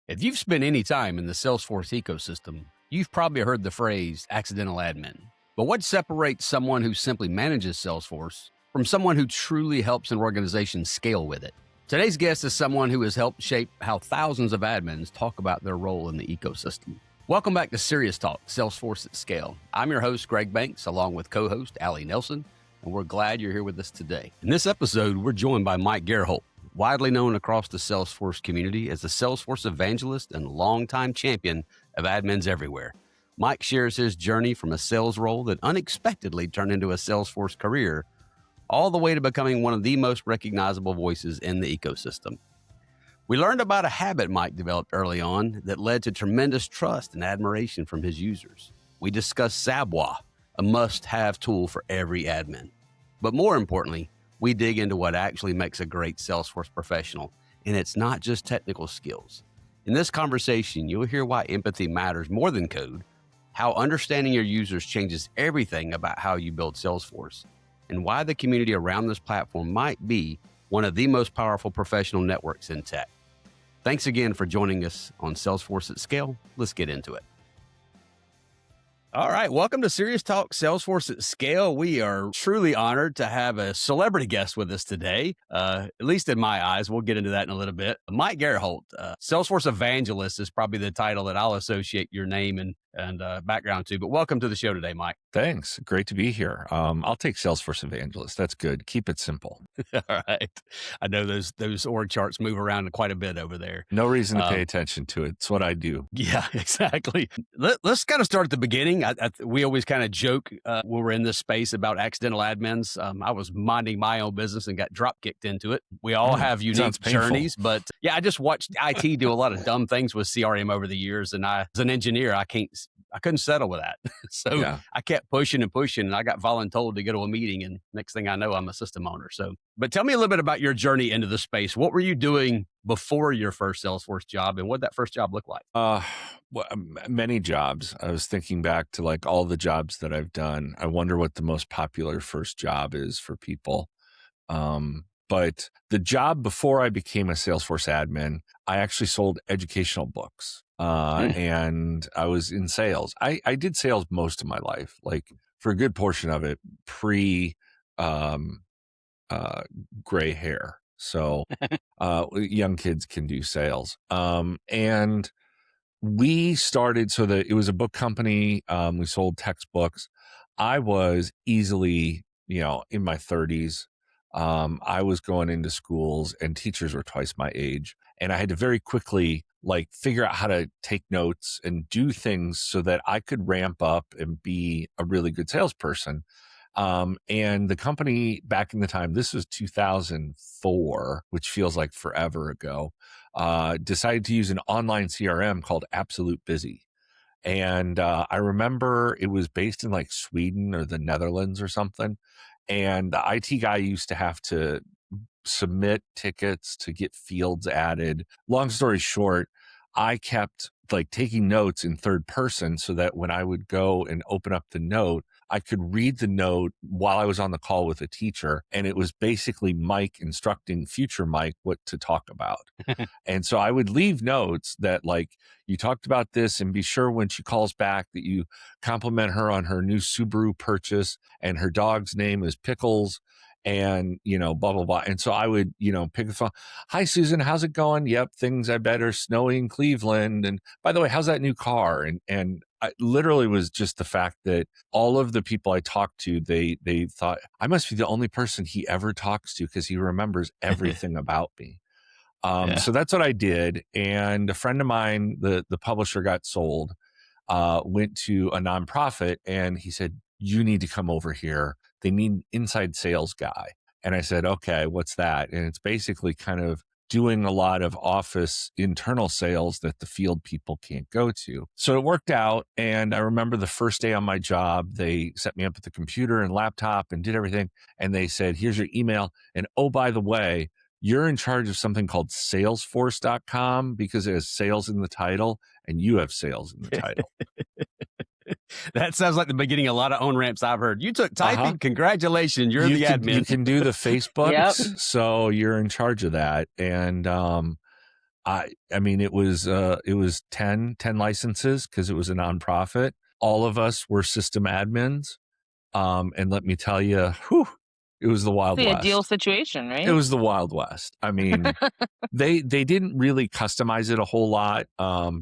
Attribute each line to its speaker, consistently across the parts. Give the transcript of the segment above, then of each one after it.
Speaker 1: If you've spent any time in the Salesforce ecosystem, you've probably heard the phrase accidental admin. But what separates someone who simply manages Salesforce from someone who truly helps an organization scale with it? Today's guest is someone who has helped shape how thousands of admins talk about their role in the ecosystem. Welcome back to Serious Talk, Salesforce at Scale. I'm your host, Greg Banks, along with co-host Allie Nelson, and we're glad you're here with us today. In this episode, we're joined by Mike Gerholdt, widely known across the Salesforce community as the Salesforce Evangelist and longtime champion of admins everywhere. Mike shares his journey from a sales role that unexpectedly turned into a Salesforce career, all the way to becoming one of the most recognizable voices in the ecosystem. We learned about a habit Mike developed early on that led to tremendous trust and admiration from his users. We discussed SABWA, a must-have tool for every admin. But more importantly, we dig into what actually makes a great Salesforce professional, and it's not just technical skills. In this conversation, you'll hear why empathy matters more than code, how understanding your users changes everything about how you build Salesforce, and why the community around this platform might be one of the most powerful professional networks in tech. Thanks again for joining us on Salesforce at Scale. Let's get into it. All right, welcome to Serious Talk, Salesforce at Scale. We are truly honored to have a celebrity guest with us today, at least in my eyes. We'll get into that in a little bit. Mike Gerholdt, Salesforce Evangelist is probably the title that I'll associate your name and background to, but welcome to the show today, Mike.
Speaker 2: Thanks. Great to be here. I'll take Salesforce Evangelist. That's good. Keep it simple.
Speaker 1: All right. I know those org charts move around quite a bit over there.
Speaker 2: No reason to pay attention to it. It's what I do.
Speaker 1: Yeah, exactly. Let's kind of start at the beginning. We always kind of joke when we're in this space about accidental admins. I was minding my own business and got drop kicked into it. We all have unique journeys, but yeah, I just watched IT do a lot of dumb things with CRM over the years. And as an engineer, I couldn't settle with that. So yeah. I kept pushing and pushing, and I got voluntold to go to a meeting, and next thing I know, I'm a system owner. But tell me a little bit about your journey into the space. What were you doing before your first Salesforce job, and what did that first job look like?
Speaker 2: Well, many jobs. I was thinking back to like all the jobs that I've done. I wonder what the most popular first job is for people. But the job before I became a Salesforce admin, I actually sold educational books. And I was in sales. I did sales most of my life, like for a good portion of it, pre gray hair. So young kids can do sales. And we started so that it was a book company. We sold textbooks. I was easily, in my 30s. I was going into schools and teachers were twice my age. And I had to very quickly figure out how to take notes and do things so that I could ramp up and be a really good salesperson. And the company back in the time, this was 2004, which feels like forever ago, decided to use an online CRM called Absolute Busy. And I remember it was based in Sweden or the Netherlands or something. And the IT guy used to have to submit tickets to get fields added. Long story short, I kept taking notes in third person so that when I would go and open up the note, I could read the note while I was on the call with a teacher. And it was basically Mike instructing future Mike what to talk about. And so I would leave notes that you talked about this, and be sure when she calls back that you compliment her on her new Subaru purchase, and her dog's name is Pickles, and, blah, blah, blah. And so I would, pick the phone. Hi, Susan, how's it going? Yep, things are better, snowy in Cleveland. And by the way, how's that new car? And I literally was just the fact that all of the people I talked to, they thought I must be the only person he ever talks to because he remembers everything about me. So that's what I did. And a friend of mine, the publisher got sold, went to a nonprofit, and he said, you need to come over here. They need an inside sales guy. And I said, okay, what's that? And it's basically kind of doing a lot of office internal sales that the field people can't go to. So it worked out. And I remember the first day on my job, they set me up with the computer and laptop and did everything. And they said, here's your email. And oh, by the way, you're in charge of something called Salesforce.com because it has sales in the title and you have sales in the title.
Speaker 1: That sounds like the beginning of a lot of on-ramps I've heard. You took typing. Congratulations. You're the admin.
Speaker 2: You can do the Facebooks. Yep. So you're in charge of that. And I mean, it was 10 licenses because it was a nonprofit. All of us were system admins. And let me tell you, whew, it was the Wild
Speaker 3: The
Speaker 2: West.
Speaker 3: ideal situation, right?
Speaker 2: It was the Wild West. I mean, they didn't really customize it a whole lot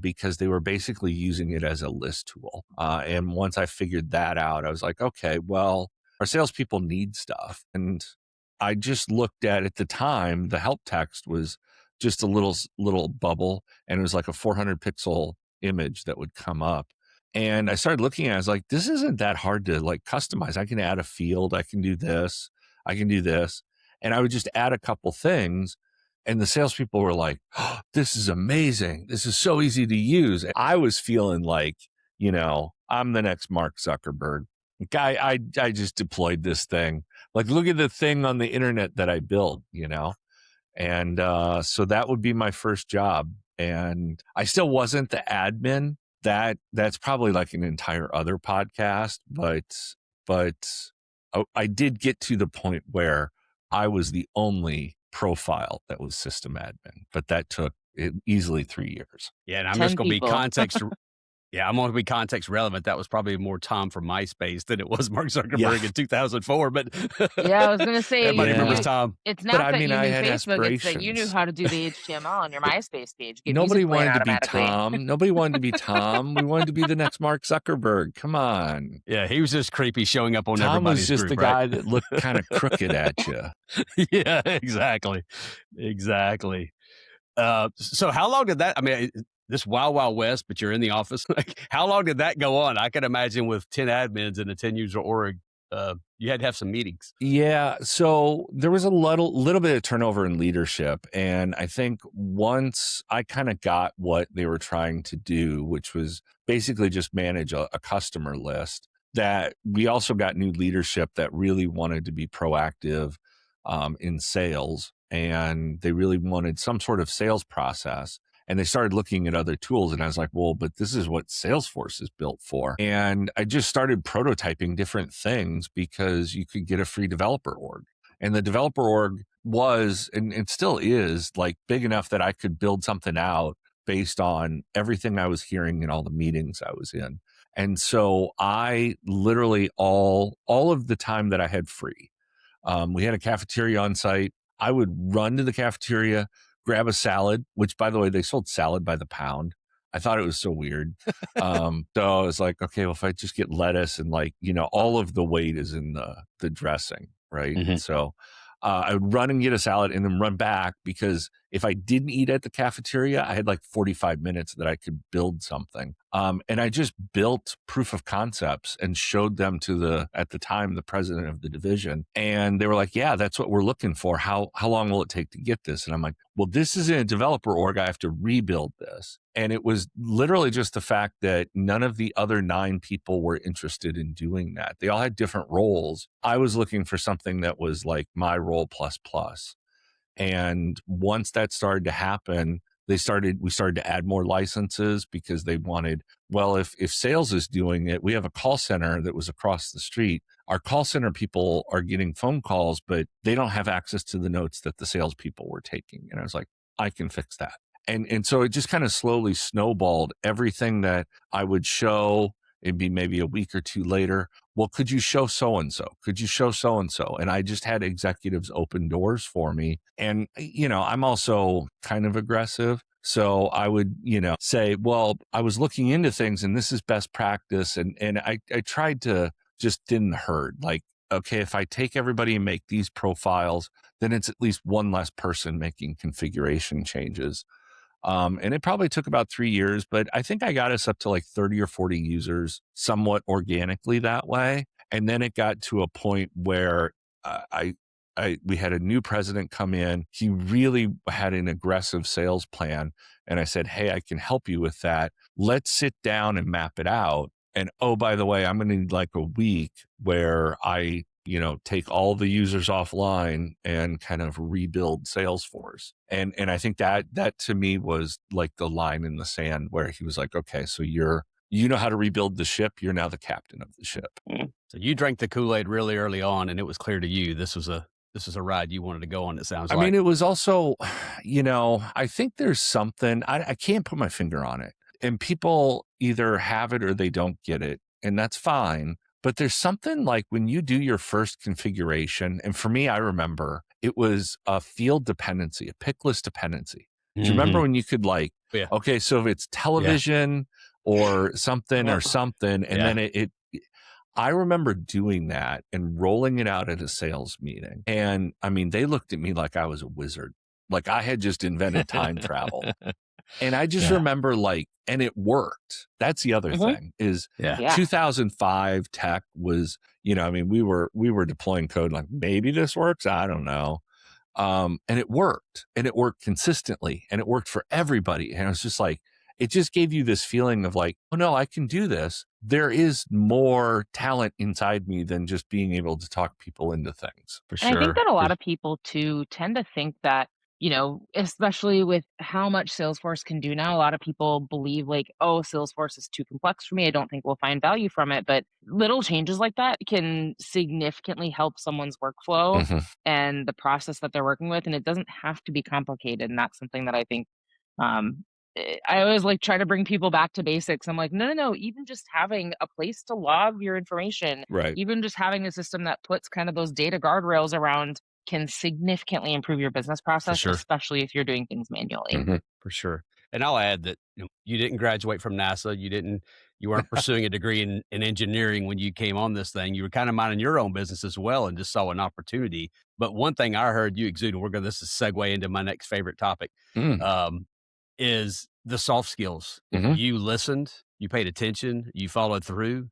Speaker 2: because they were basically using it as a list tool. And once I figured that out, I was like, okay, well, our salespeople need stuff. And I just looked at the time, the help text was just a little bubble, and it was like a 400 pixel image that would come up. And I started looking at it, I was like, this isn't that hard to like customize. I can add a field, I can do this, I can do this. And I would just add a couple things. And the salespeople were like, oh, this is amazing. This is so easy to use. I was feeling like, I'm the next Mark Zuckerberg. I just deployed this thing. Like, look at the thing on the internet that I built, And so that would be my first job. And I still wasn't the admin. That's probably like an entire other podcast, but I did get to the point where I was the only profile that was system admin, but that took easily 3 years.
Speaker 1: Yeah, and I'm just going to be context. Yeah, I'm going to be context relevant. That was probably more Tom from MySpace than it was Mark Zuckerberg in 2004. But
Speaker 3: yeah, I was going to say,
Speaker 1: everybody remembers Tom.
Speaker 3: It's not that you knew Facebook; it's that you knew how to do the HTML on your MySpace page.
Speaker 2: Nobody wanted to be Tom. Nobody wanted to be Tom. We wanted to be the next Mark Zuckerberg. Come on.
Speaker 1: Yeah, he was just creepy showing up on
Speaker 2: Tom
Speaker 1: everybody's
Speaker 2: was just
Speaker 1: group,
Speaker 2: the guy that looked kind of crooked at you.
Speaker 1: Yeah, exactly. So how long did that? I mean, this Wild West, but you're in the office. Like, how long did that go on? I can imagine with 10 admins and a 10-user org, you had to have some meetings.
Speaker 2: Yeah, so there was a little bit of turnover in leadership, and I think once I kind of got what they were trying to do, which was basically just manage a customer list, that we also got new leadership that really wanted to be proactive in sales, and they really wanted some sort of sales process. And they started looking at other tools, and I was like, well, but this is what Salesforce is built for. And I just started prototyping different things because you could get a free developer org. And the developer org was, and it still is, like big enough that I could build something out based on everything I was hearing in all the meetings I was in. And so I literally all of the time that I had free, we had a cafeteria on site. I would run to the cafeteria, grab a salad, which, by the way, they sold salad by the pound. I thought it was so weird. So I was like, okay, well, if I just get lettuce and all of the weight is in the dressing, right?
Speaker 1: Mm-hmm.
Speaker 2: So I would run and get a salad and then run back, because if I didn't eat at the cafeteria, I had like 45 minutes that I could build something. And I just built proof of concepts and showed them to at the time, the president of the division. And they were like, yeah, that's what we're looking for. How long will it take to get this? And I'm like, well, this isn't a developer org. I have to rebuild this. And it was literally just the fact that none of the other 9 people were interested in doing that. They all had different roles. I was looking for something that was like my role plus plus. And once that started to happen, we started to add more licenses, because they wanted, well, if sales is doing it, we have a call center that was across the street. Our call center people are getting phone calls, but they don't have access to the notes that the salespeople were taking. And I was like, I can fix that. And so it just kind of slowly snowballed. Everything that I would show, it'd be maybe a week or two later, well, could you show so-and-so? Could you show so-and-so? And I just had executives open doors for me. And, I'm also kind of aggressive. So I would, say, well, I was looking into things and this is best practice. And I tried to just thin the herd. Like, okay, if I take everybody and make these profiles, then it's at least one less person making configuration changes. And it probably took about 3 years, but I think I got us up to like 30 or 40 users somewhat organically that way. And then it got to a point where we had a new president come in. He really had an aggressive sales plan. And I said, hey, I can help you with that. Let's sit down and map it out. And oh, by the way, I'm going to need like a week where I take all the users offline and kind of rebuild Salesforce. And I think that to me was like the line in the sand where he was like, okay, so you know how to rebuild the ship. You're now the captain of the ship.
Speaker 1: So you drank the Kool-Aid really early on, and it was clear to you this was a this is a ride you wanted to go on, it sounds
Speaker 2: I
Speaker 1: like.
Speaker 2: mean, it was also, I think there's something, I can't put my finger on it. And people either have it or they don't get it. And that's fine. But there's something like when you do your first configuration, and for me, I remember it was a field dependency, a pick list dependency. Do you remember when you could okay, so if it's television or something, and then I remember doing that and rolling it out at a sales meeting. And I mean, they looked at me like I was a wizard, like I had just invented time travel. And I just remember and it worked. That's the other thing is 2005 tech was, we were deploying code like maybe this works. I don't know. And it worked consistently and it worked for everybody. And it was just it just gave you this feeling of oh no, I can do this. There is more talent inside me than just being able to talk people into things.
Speaker 1: For sure.
Speaker 3: And I think that a lot of people too tend to think that, especially with how much Salesforce can do now, a lot of people believe oh, Salesforce is too complex for me. I don't think we'll find value from it. But little changes like that can significantly help someone's workflow and the process that they're working with. And it doesn't have to be complicated. And that's something that I think I always try to bring people back to basics. I'm no. Even just having a place to log your information,
Speaker 2: right?
Speaker 3: Even just having a system that puts kind of those data guardrails around can significantly improve your business process, especially if you're doing things manually.
Speaker 1: For sure. And I'll add that you didn't graduate from NASA. You weren't pursuing a degree in engineering when you came on this thing. You were kind of minding your own business as well and just saw an opportunity. But one thing I heard you exude, and this is segue into my next favorite topic, is the soft skills. You listened, you paid attention, you followed through.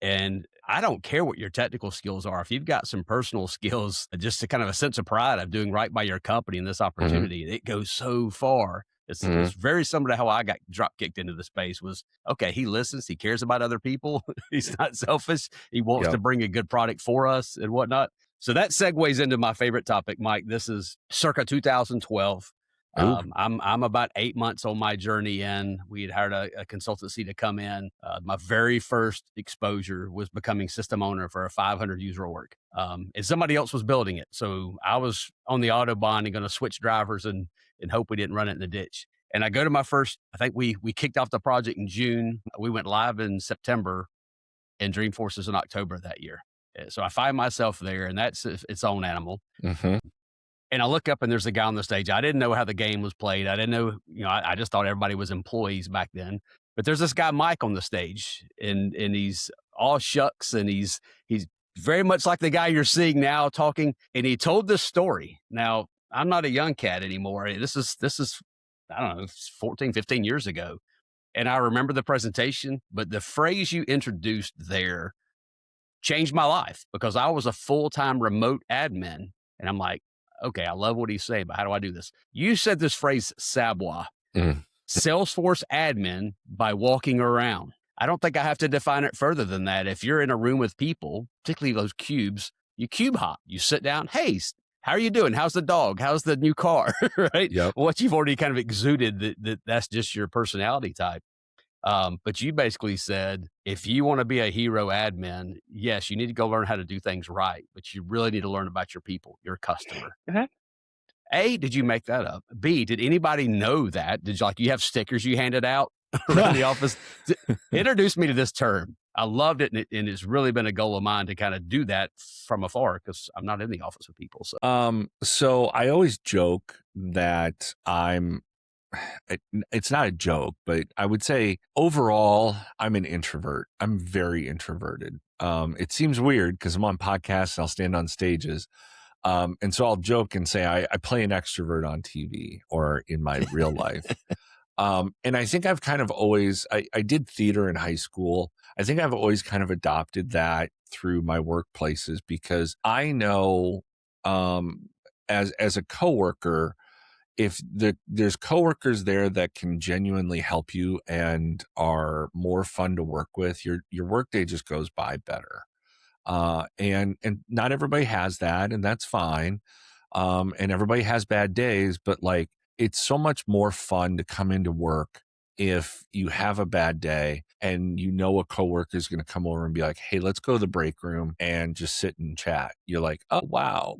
Speaker 1: And I don't care what your technical skills are. If you've got some personal skills, just a kind of a sense of pride of doing right by your company and this opportunity, it goes so far. It's very similar to how I got drop kicked into the space was, okay, he listens, he cares about other people. He's not selfish. He wants to bring a good product for us and whatnot. So that segues into my favorite topic, Mike. This is circa 2012. I'm about 8 months on my journey in. We had hired a consultancy to come in. My very first exposure was becoming system owner for a 500 user org. And somebody else was building it. So I was on the Autobahn and going to switch drivers and hope we didn't run it in the ditch. And I go to my first, I think we kicked off the project in June. We went live in September and Dreamforce is in October that year. So I find myself there, and that's its own animal. And I look up and there's a guy on the stage. I didn't know how the game was played. I didn't know, I just thought everybody was employees back then. But there's this guy, Mike, on the stage and he's all shucks and he's very much like the guy you're seeing now talking. And he told this story. Now, I'm not a young cat anymore. This is, I don't know, 14, 15 years ago. And I remember the presentation, but the phrase you introduced there changed my life because I was a full-time remote admin. And I'm like, okay, I love what he's saying, but how do I do this? You said this phrase, SABWA, Salesforce Admin, by walking around. I don't think I have to define it further than that. If you're in a room with people, particularly those cubes, you cube hop. You sit down. Hey, how are you doing? How's the dog? How's the new car? Right? What you've already kind of exuded that's just your personality type. But you basically said, if you want to be a hero admin, yes, you need to go learn how to do things right, but you really need to learn about your people, your customer. A, did you make that up? B, did anybody know that? Did you have stickers you handed out around the office? Introduce me to this term. I loved it, and it's really been a goal of mine to kind of do that from afar because I'm not in the office with people.
Speaker 2: So I always joke that it's not a joke, but I would say overall, I'm an introvert. I'm very introverted. It seems weird because I'm on podcasts and I'll stand on stages. And so I'll joke and say I play an extrovert on TV or in my real life. And I think I've kind of always, I did theater in high school. I think I've always kind of adopted that through my workplaces because I know as a coworker, if there's coworkers there that can genuinely help you and are more fun to work with, your workday just goes by better. And not everybody has that, and that's fine. And everybody has bad days, but it's so much more fun to come into work if you have a bad day and a coworker is going to come over and be like, hey, let's go to the break room and just sit and chat. You're like, oh, wow.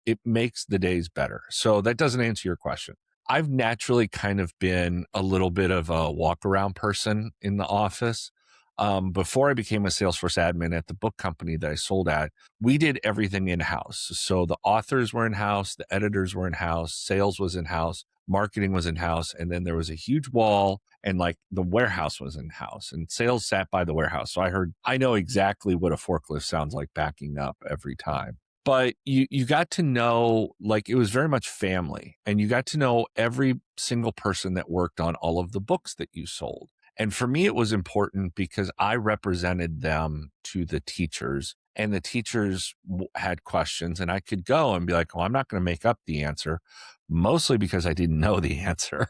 Speaker 2: it makes the days better. So that doesn't answer your question. I've naturally kind of been a little bit of a walk around person in the office. Before I became a Salesforce admin at the book company that I sold at, we did everything in-house. So the authors were in-house, the editors were in-house, sales was in-house, marketing was in-house, and then there was a huge wall and like the warehouse was in-house and sales sat by the warehouse. So I know exactly what a forklift sounds like backing up every time. But you got to know, like, it was very much family, and you got to know every single person that worked on all of the books that you sold. And for me, it was important because I represented them to the teachers, and the teachers had questions, and I could go and be like, well, I'm not going to make up the answer, mostly because I didn't know the answer,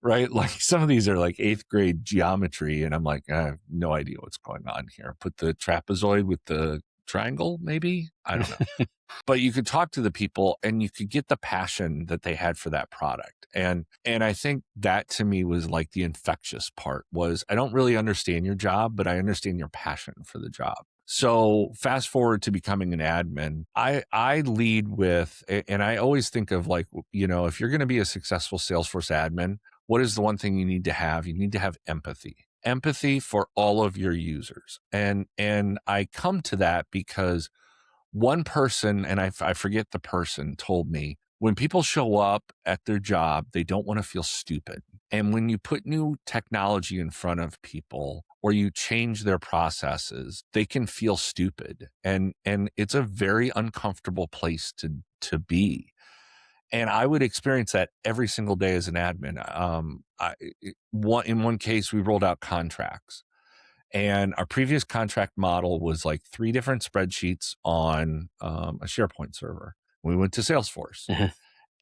Speaker 2: right? Like some of these are like 8th grade geometry, and I'm like, I have no idea what's going on here. Put the trapezoid with the triangle, maybe? I don't know. But you could talk to the people and you could get the passion that they had for that product. And I think that to me was like the infectious part was I don't really understand your job, but I understand your passion for the job. So fast forward to becoming an admin, I lead with, and I always think of like, you know, if you're going to be a successful Salesforce admin, what is the one thing you need to have? You need to have empathy for all of your users. And I come to that because one person, and I forget the person, told me, when people show up at their job, they don't want to feel stupid. And when you put new technology in front of people or you change their processes, they can feel stupid. And it's a very uncomfortable place to be. And I would experience that every single day as an admin. In one case, we rolled out contracts. And our previous contract model was like 3 different spreadsheets on a SharePoint server. We went to Salesforce.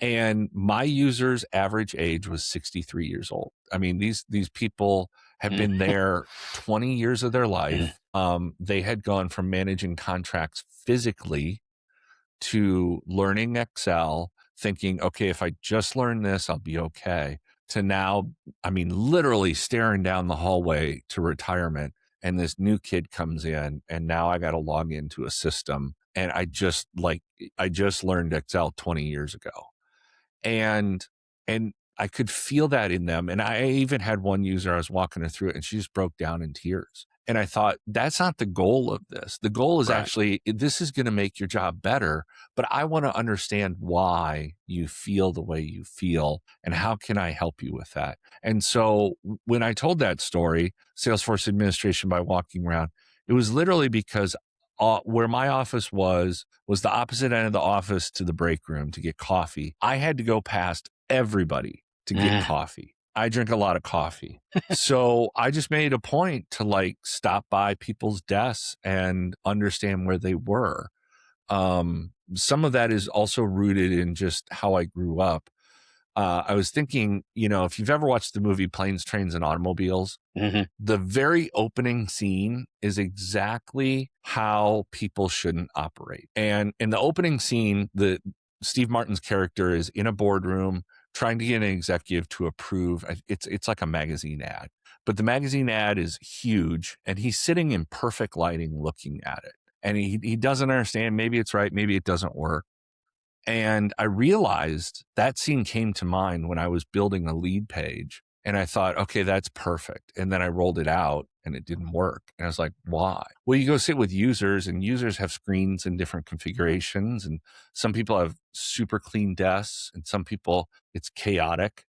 Speaker 2: And my users' average age was 63 years old. I mean, these people have been there 20 years of their life. They had gone from managing contracts physically to learning Excel, thinking, okay, if I just learn this, I'll be okay, to now, I mean, literally staring down the hallway to retirement. And this new kid comes in and now I got to log into a system. And I just learned Excel 20 years ago. And I could feel that in them. And I even had one user, I was walking her through it and she just broke down in tears. And I thought, that's not the goal of this. The goal is actually, this is going to make your job better, but I want to understand why you feel the way you feel and how can I help you with that? And so when I told that story, Salesforce administration by walking around, it was literally because where my office was the opposite end of the office to the break room to get coffee. I had to go past everybody to get coffee. I drink a lot of coffee. So I just made a point to like stop by people's desks and understand where they were. Some of that is also rooted in just how I grew up. I was thinking, you know, if you've ever watched the movie Planes, Trains, and Automobiles, the very opening scene is exactly how people shouldn't operate. And in the opening scene, Steve Martin's character is in a boardroom trying to get an executive to approve. It's like a magazine ad, but the magazine ad is huge and he's sitting in perfect lighting looking at it. And he doesn't understand. Maybe it's right. Maybe it doesn't work. And I realized that scene came to mind when I was building a lead page. And I thought, okay, that's perfect. And then I rolled it out and it didn't work. And I was like, why? Well, you go sit with users and users have screens in different configurations. And some people have super clean desks and some people it's chaotic.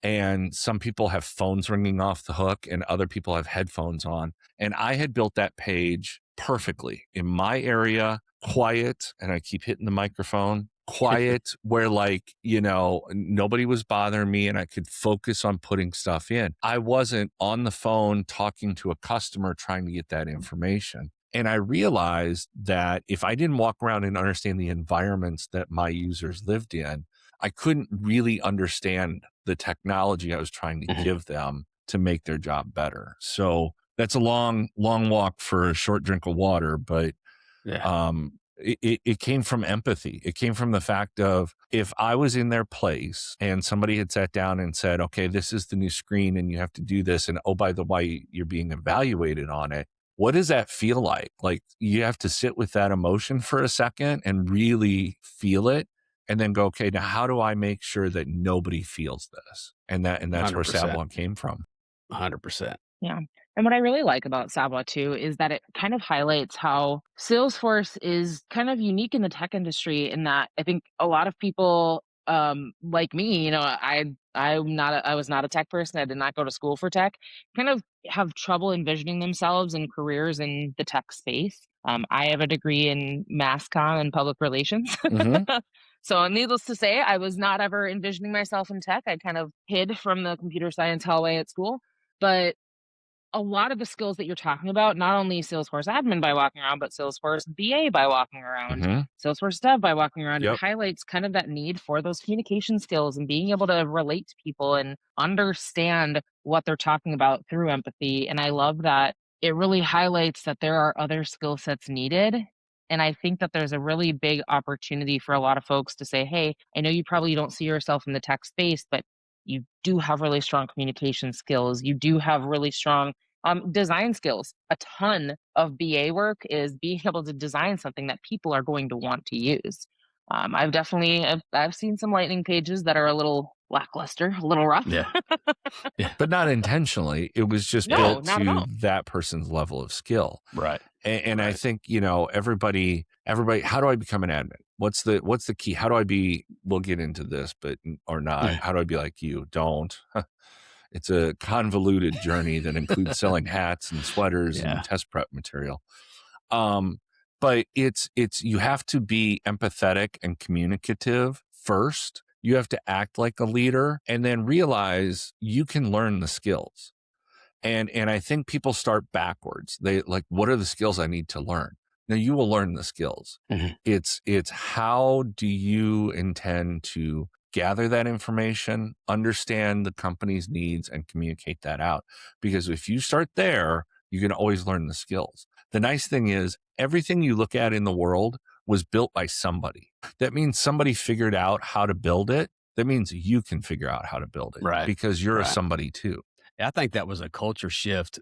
Speaker 2: And some people have phones ringing off the hook and other people have headphones on. And I had built that page perfectly in my area, quiet. And I keep hitting the microphone. Quiet where like, you know, nobody was bothering me and I could focus on putting stuff in. I wasn't on the phone talking to a customer trying to get that information. And I realized that if I didn't walk around and understand the environments that my users lived in, I couldn't really understand the technology I was trying to give them to make their job better. So that's a long walk for a short drink of water, but it came from empathy. It came from the fact of if I was in their place and somebody had sat down and said, okay, this is the new screen and you have to do this. And oh, by the way, you're being evaluated on it. what does that feel like? Like you have to sit with that emotion for a second and really feel it. And then go, okay, now how do I make sure that nobody feels this? And that's where
Speaker 1: 100%.
Speaker 2: SABWA came from.
Speaker 1: 100%.
Speaker 3: Yeah. And what I really like about SABWA too is that it kind of highlights how Salesforce is kind of unique in the tech industry in that I think a lot of people like me, I was not a tech person. I did not go to school for tech. Kind of have trouble envisioning themselves in careers in the tech space. I have a degree in mass comm and public relations.
Speaker 2: Mm-hmm.
Speaker 3: So, needless to say, I was not ever envisioning myself in tech. I kind of hid from the computer science hallway at school. But a lot of the skills that you're talking about, not only Salesforce Admin by walking around, but Salesforce BA by walking around,
Speaker 2: Mm-hmm.
Speaker 3: Salesforce Dev by walking around, it
Speaker 2: Yep.
Speaker 3: highlights kind of that need for those communication skills and being able to relate to people and understand what they're talking about through empathy. And I love that it really highlights that there are other skill sets needed. And I think that there's a really big opportunity for a lot of folks to say, hey, I know you probably don't see yourself in the tech space, but you do have really strong communication skills. You do have really strong design skills. A ton of BA work is being able to design something that people are going to want to use. I've seen some lightning pages that are a little lackluster, a little rough.
Speaker 1: Yeah.
Speaker 2: But not intentionally. It was just
Speaker 3: No,
Speaker 2: built
Speaker 3: not at
Speaker 2: to
Speaker 3: all.
Speaker 2: that person's level of skill.
Speaker 1: Right.
Speaker 2: And I
Speaker 1: Right.
Speaker 2: think, everybody, how do I become an admin? What's the key? How do I be, we'll get into this, but, or not.
Speaker 1: Yeah.
Speaker 2: How do I be like you? Don't. It's a convoluted journey that includes selling hats and sweaters
Speaker 1: Yeah.
Speaker 2: and test prep material. But it's, you have to be empathetic and communicative first. You have to act like a leader and then realize you can learn the skills. And I think people start backwards. They like, what are the skills I need to learn? Now you will learn the skills.
Speaker 1: Mhm.
Speaker 2: It's how do you intend to gather that information, understand the company's needs, and communicate that out? Because if you start there, you can always learn the skills. The nice thing is everything you look at in the world was built by somebody. That means somebody figured out how to build it. That means you can figure out how to build it,
Speaker 1: Right.
Speaker 2: because you're a
Speaker 1: Right.
Speaker 2: somebody too.
Speaker 1: I think that was a culture shift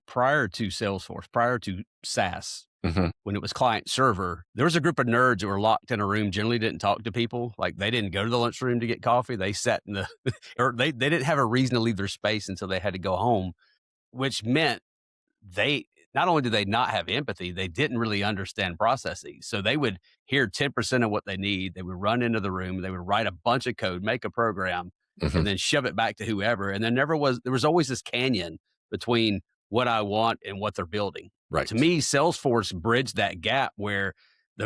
Speaker 1: prior to Salesforce, prior to SaaS.
Speaker 2: Mm-hmm.
Speaker 1: When it was client server, there was a group of nerds that were locked in a room, generally didn't talk to people. Like they didn't go to the lunchroom to get coffee. They sat in the, or they didn't have a reason to leave their space until they had to go home, which meant not only did they not have empathy, they didn't really understand processes. So they would hear 10% of what they need. They would run into the room. They would write a bunch of code, make a program,
Speaker 2: Mm-hmm.
Speaker 1: and then shove it back to whoever. And there was always this canyon between what I want and what they're building.
Speaker 2: Right.
Speaker 1: To me, Salesforce bridged that gap where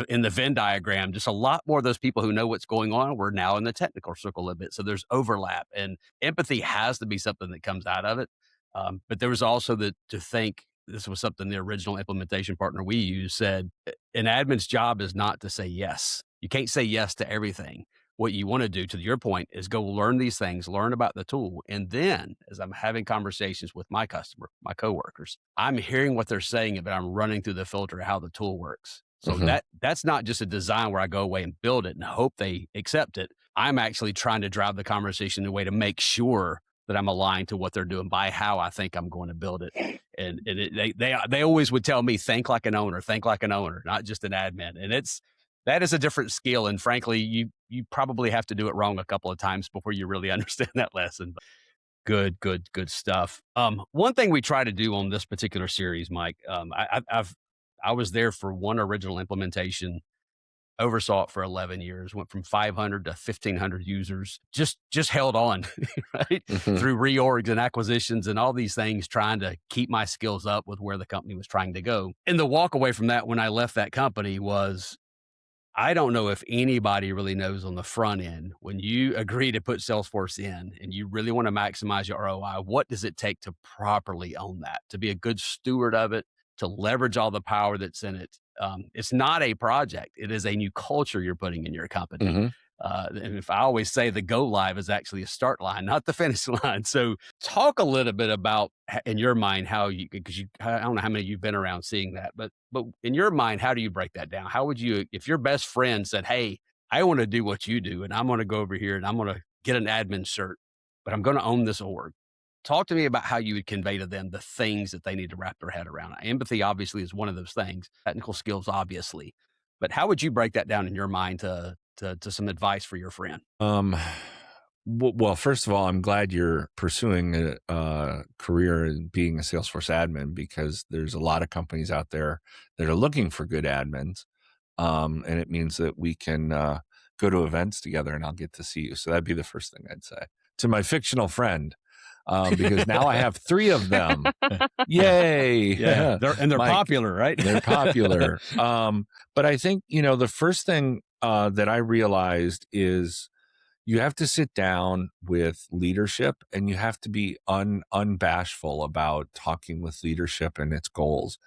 Speaker 1: in the Venn diagram, just a lot more of those people who know what's going on were now in the technical circle a bit. So there's overlap, and empathy has to be something that comes out of it. But there was also to think, this was something the original implementation partner we used said, an admin's job is not to say yes. You can't say yes to everything. What you want to do, to your point, is go learn these things, learn about the tool. And then as I'm having conversations with my customer, my coworkers, I'm hearing what they're saying, but I'm running through the filter of how the tool works. So
Speaker 2: Mm-hmm.
Speaker 1: that's not just a design where I go away and build it and hope they accept it. I'm actually trying to drive the conversation in a way to make sure that I'm aligned to what they're doing by how I think I'm going to build it. And they always would tell me, think like an owner, not just an admin. And that is a different skill. And frankly, you probably have to do it wrong a couple of times before you really understand that lesson. But good stuff. One thing we try to do on this particular series, Mike, I was there for one original implementation, oversaw it for 11 years, went from 500 to 1,500 users, just held on, right?
Speaker 2: Mm-hmm.
Speaker 1: Through reorgs and acquisitions and all these things, trying to keep my skills up with where the company was trying to go. And the walk away from that when I left that company was, I don't know if anybody really knows on the front end, when you agree to put Salesforce in and you really want to maximize your ROI, what does it take to properly own that, to be a good steward of it, to leverage all the power that's in it? It's not a project. It is a new culture you're putting in your company.
Speaker 2: Mm-hmm.
Speaker 1: And if I always say the go live is actually a start line, not the finish line. So talk a little bit about, in your mind, how because I don't know how many you've been around seeing that, but in your mind, how do you break that down? How would you, if your best friend said, hey, I want to do what you do, and I'm going to go over here and I'm going to get an admin cert, but I'm going to own this org. Talk to me about how you would convey to them the things that they need to wrap their head around. Empathy obviously is one of those things, technical skills obviously, but how would you break that down in your mind to some advice for your friend?
Speaker 2: Well, first of all, I'm glad you're pursuing a career in being a Salesforce admin, because there's a lot of companies out there that are looking for good admins. And it means that we can go to events together and I'll get to see you. So that'd be the first thing I'd say to my fictional friend, because now I have 3 of them. Yay.
Speaker 1: Yeah. They're popular, right?
Speaker 2: They're popular. But I think, the first thing that I realized is you have to sit down with leadership and you have to be unbashful about talking with leadership and its goals.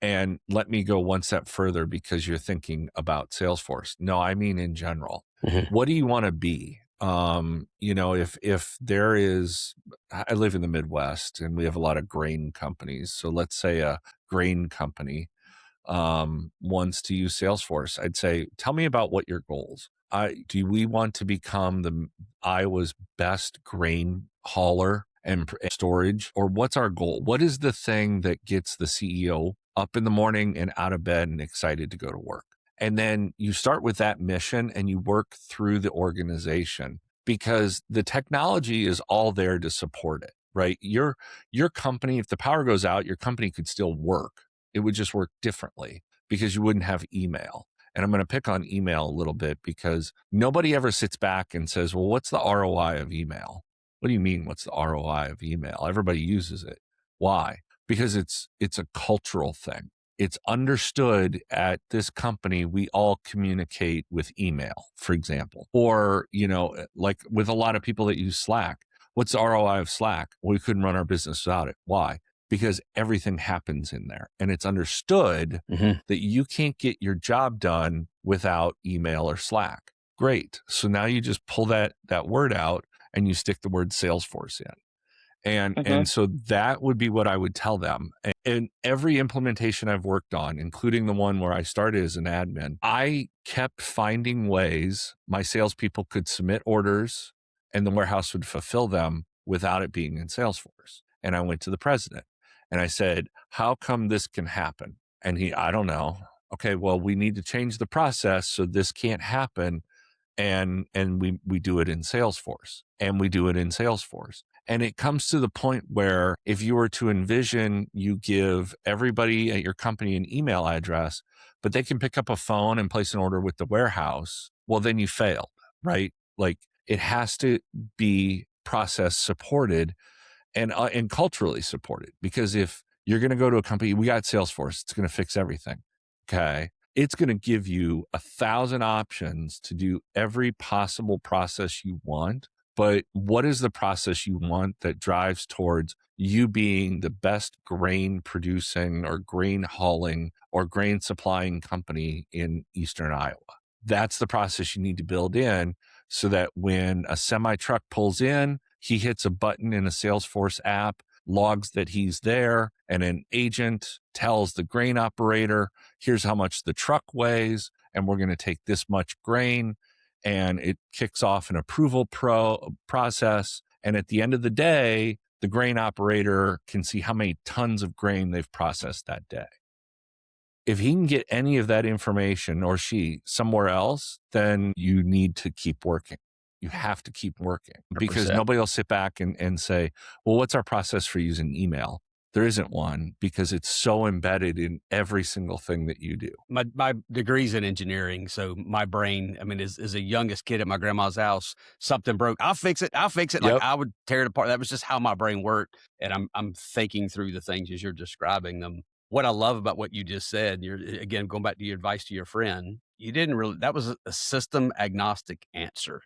Speaker 2: And let me go one step further, because you're thinking about Salesforce. No, I mean in general.
Speaker 1: Mm-hmm.
Speaker 2: What do you want to be? If there is, I live in the Midwest and we have a lot of grain companies. So let's say a grain company wants to use Salesforce. I'd say, tell me about what your goals. Do we want to become Iowa's best grain hauler and storage? Or what's our goal? What is the thing that gets the CEO up in the morning and out of bed and excited to go to work? And then you start with that mission and you work through the organization, because the technology is all there to support it, right? Your company, if the power goes out, your company could still work. It would just work differently because you wouldn't have email. And I'm going to pick on email a little bit, because nobody ever sits back and says, well, what's the ROI of email? What do you mean, what's the ROI of email? Everybody uses it. Why? Because it's a cultural thing. It's understood at this company, we all communicate with email, for example. Or, like with a lot of people that use Slack, what's the ROI of Slack? Well, we couldn't run our business without it. Why? Because everything happens in there, and it's understood that you can't get your job done without email or Slack. Great. So now you just pull that word out and you stick the word Salesforce in. And so that would be what I would tell them. And every implementation I've worked on, including the one where I started as an admin, I kept finding ways my salespeople could submit orders and the warehouse would fulfill them without it being in Salesforce. And I went to the president and I said, how come this can happen? And I don't know. Okay, well, we need to change the process so this can't happen. And we do it in Salesforce, and we do it in Salesforce. And it comes to the point where if you were to envision, you give everybody at your company an email address, but they can pick up a phone and place an order with the warehouse, well, then you failed, right? Like, it has to be process supported and culturally supported, because if you're going to go to a company, we got Salesforce, it's going to fix everything. Okay. It's going to give you 1,000 options to do every possible process you want. But what is the process you want that drives towards you being the best grain producing or grain hauling or grain supplying company in Eastern Iowa? That's the process you need to build in, so that when a semi truck pulls in, he hits a button in a Salesforce app, logs that he's there, and an agent tells the grain operator, here's how much the truck weighs, and we're going to take this much grain. And it kicks off an approval process. And at the end of the day, the grain operator can see how many tons of grain they've processed that day. If he can get any of that information, or she, somewhere else, then you need to keep working. You have to keep working, because
Speaker 1: 100%.
Speaker 2: Nobody will sit back and say, well, what's our process for using email? There isn't one, because it's so embedded in every single thing that you do.
Speaker 1: My degree's in engineering, so my brain, I mean, as a youngest kid at my grandma's house, something broke, I'll fix it.
Speaker 2: Yep.
Speaker 1: Like, I would tear it apart. That was just how my brain worked. And I'm thinking through the things as you're describing them. What I love about what you just said, you're, again, going back to your advice to your friend, you didn't really, that was a system agnostic answer.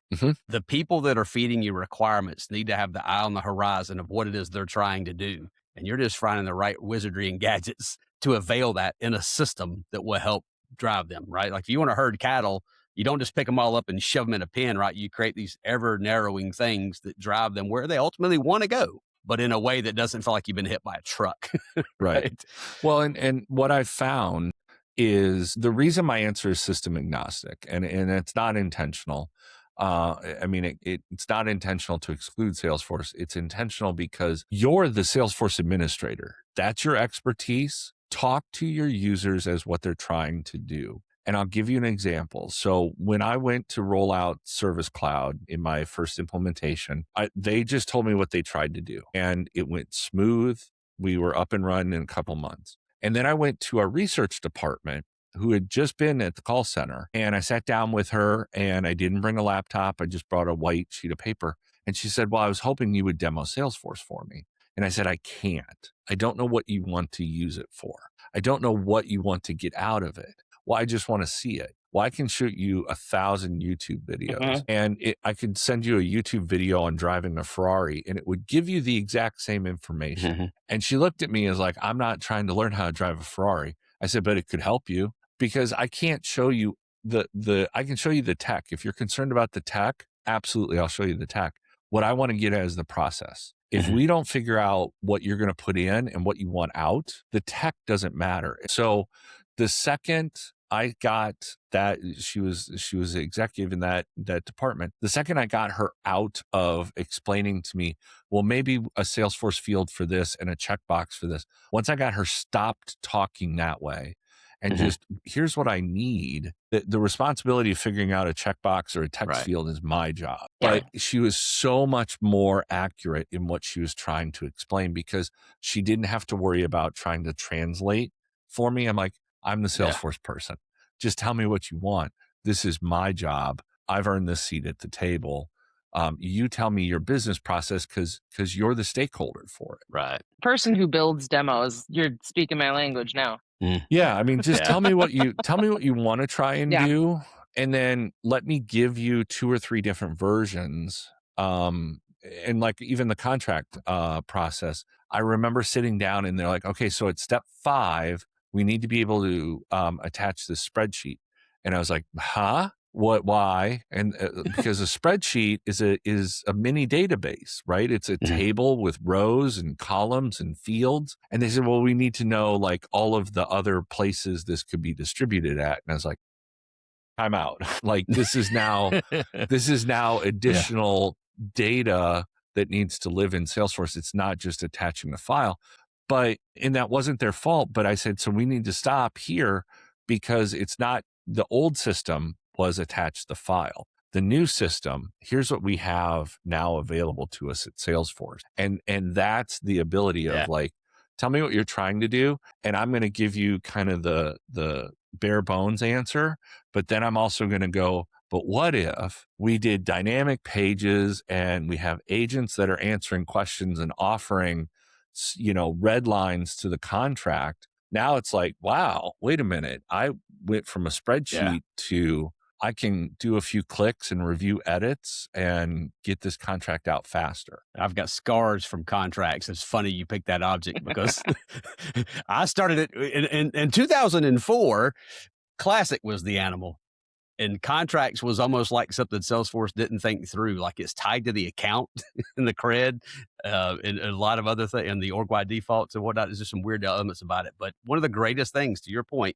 Speaker 1: The people that are feeding you requirements need to have the eye on the horizon of what it is they're trying to do. And you're just finding the right wizardry and gadgets to avail that in a system that will help drive them, right? Like, if you want to herd cattle, you don't just pick them all up and shove them in a pen, right? You create these ever narrowing things that drive them where they ultimately want to go, but in a way that doesn't feel like you've been hit by a truck.
Speaker 2: Right. Well, and what I've found is the reason my answer is system agnostic, and it's not intentional. I mean, it's not intentional to exclude Salesforce. It's intentional because you're the Salesforce administrator. That's your expertise. Talk to your users as what they're trying to do. And I'll give you an example. So when I went to roll out Service Cloud in my first implementation, they just told me what they tried to do, and it went smooth. We were up and running in a couple months. And then I went to our research department, who had just been at the call center, and I sat down with her, and I didn't bring a laptop. I just brought a white sheet of paper. And she said, well, I was hoping you would demo Salesforce for me. And I said, I can't. I don't know what you want to use it for. I don't know what you want to get out of it. Well, I just want to see it. Well, I can shoot you 1,000 YouTube videos, and I could send you a YouTube video on driving a Ferrari, and it would give you the exact same information. And she looked at me as like, I'm not trying to learn how to drive a Ferrari. I said, but it could help you, because I can't show you I can show you the tech. If you're concerned about the tech, absolutely, I'll show you the tech. What I want to get at is the process. If we don't figure out what you're going to put in and what you want out, the tech doesn't matter. So the second I got that, she was the executive in that department. The second I got her out of explaining to me, well, maybe a Salesforce field for this and a checkbox for this. Once I got her stopped talking that way, and just, here's what I need. The responsibility of figuring out a checkbox or a text field is my job. But she was so much more accurate in what she was trying to explain, because she didn't have to worry about trying to translate for me. I'm like, I'm the Salesforce person. Just tell me what you want. This is my job. I've earned this seat at the table. You tell me your business process, because you're the stakeholder for it.
Speaker 1: Right.
Speaker 3: Person who builds demos, you're speaking my language now.
Speaker 2: Yeah, I mean, just tell me what you want to try and do, and then let me give you 2 or 3 different versions. And like even the contract process, I remember sitting down and they're like, okay, so at step 5, we need to be able to attach this spreadsheet. And I was like, huh? What? Why? And because a spreadsheet is a mini database, right? It's a table with rows and columns and fields. And they said, well, we need to know like all of the other places this could be distributed at. And I was like, time out. Like this is now additional data that needs to live in Salesforce. It's not just attaching a file. And that wasn't their fault. But I said, so we need to stop here, because it's not the old system was attached the file. The new system, here's what we have now available to us at Salesforce. And that's the ability of like, tell me what you're trying to do, and I'm going to give you kind of the bare bones answer. But then I'm also going to go, but what if we did dynamic pages and we have agents that are answering questions and offering, red lines to the contract? Now it's like, wow, wait a minute. I went from a spreadsheet to I can do a few clicks and review edits and get this contract out faster.
Speaker 1: I've got scars from contracts. It's funny you picked that object, because I started it in 2004. Classic was the animal, and contracts was almost like something Salesforce didn't think through. Like it's tied to the account and the cred, and a lot of other things, and the org-wide defaults and whatnot. There's just some weird elements about it. But one of the greatest things, to your point,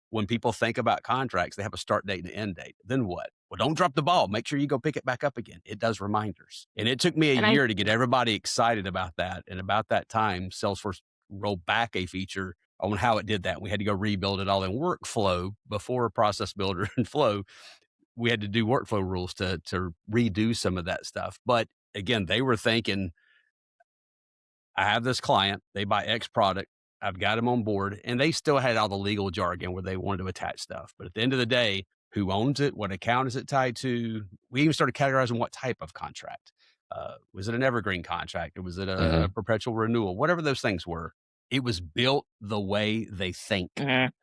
Speaker 1: when people think about contracts, they have a start date and an end date. Then what? Well, don't drop the ball. Make sure you go pick it back up again. It does reminders. And it took me a year to get everybody excited about that. And about that time, Salesforce rolled back a feature on how it did that. We had to go rebuild it all in workflow before Process Builder and Flow. We had to do workflow rules to redo some of that stuff. But again, they were thinking, I have this client, they buy X product, I've got them on board, and they still had all the legal jargon where they wanted to attach stuff. But at the end of the day, who owns it? What account is it tied to? We even started categorizing what type of contract. Was it an evergreen contract? Or was it a perpetual renewal? Whatever those things were, it was built the way they think. And